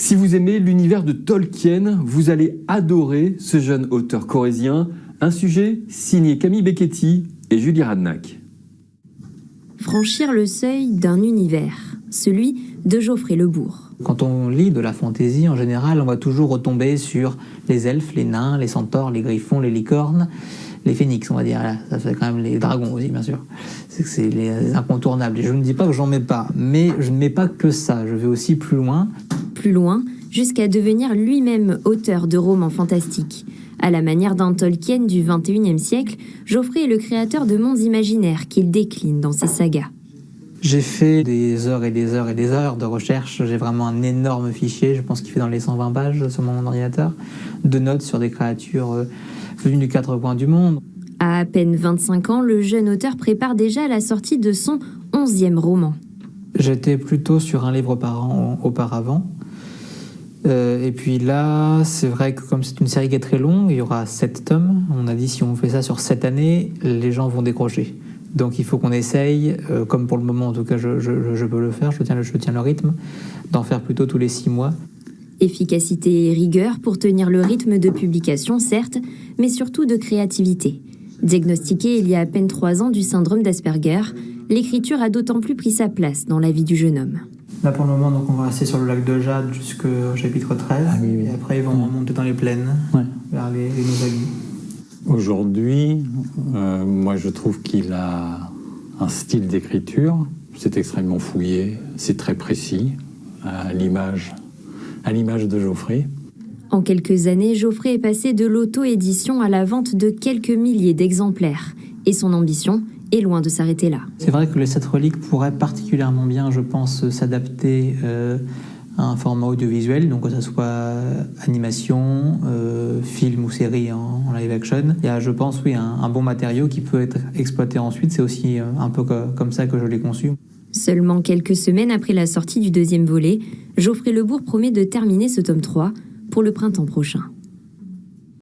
Si vous aimez l'univers de Tolkien, vous allez adorer ce jeune auteur corrézien, un sujet signé Camille Becchetti et Julie Radnac. Franchir le seuil d'un univers, celui de Geoffrey Le Bourg. Quand on lit de la fantaisie, en général, on va toujours retomber sur les elfes, les nains, les centaures, les griffons, les licornes, les phénix, on va dire. Là, ça fait quand même les dragons aussi, bien sûr. C'est les incontournables. Et je ne dis pas que j'en mets pas, mais je ne mets pas que ça. Je vais aussi plus loin. Plus loin, jusqu'à devenir lui-même auteur de romans fantastiques. À la manière d'un Tolkien du XXIe siècle, Geoffrey est le créateur de mondes imaginaires qu'il décline dans ses sagas. J'ai fait des heures et des heures et des heures de recherche. J'ai vraiment un énorme fichier, je pense qu'il fait dans les 120 pages sur mon ordinateur, de notes sur des créatures venues des quatre coins du monde. À peine 25 ans, le jeune auteur prépare déjà la sortie de son 11e roman. J'étais plutôt sur un livre par an auparavant. Et puis là, c'est vrai que comme c'est une série qui est très longue, il y aura 7 tomes. On a dit si on fait ça sur 7 années, les gens vont décrocher. Donc il faut qu'on essaye, comme pour le moment en tout cas je peux le faire, je tiens le rythme, d'en faire plutôt tous les 6 mois. Efficacité et rigueur pour tenir le rythme de publication, certes, mais surtout de créativité. Diagnostiqué il y a à peine 3 ans du syndrome d'Asperger, l'écriture a d'autant plus pris sa place dans la vie du jeune homme. Là pour le moment, donc, on va rester sur le lac de Jade jusqu'au chapitre 13, et après ils vont remonter dans les plaines, vers les Nozaghi. Aujourd'hui, moi je trouve qu'il a un style d'écriture, c'est extrêmement fouillé, c'est très précis, à l'image de Geoffrey. En quelques années, Geoffrey est passé de l'auto-édition à la vente de quelques milliers d'exemplaires. Et son ambition est loin de s'arrêter là. C'est vrai que les 7 reliques pourraient particulièrement bien, je pense, s'adapter à un format audiovisuel, donc que ce soit animation, film ou série en live action. Il y a, je pense, oui, un bon matériau qui peut être exploité ensuite. C'est aussi un peu comme ça que je l'ai conçu. Seulement quelques semaines après la sortie du 2e volet, Geoffrey Le Bourg promet de terminer ce tome 3 pour le printemps prochain.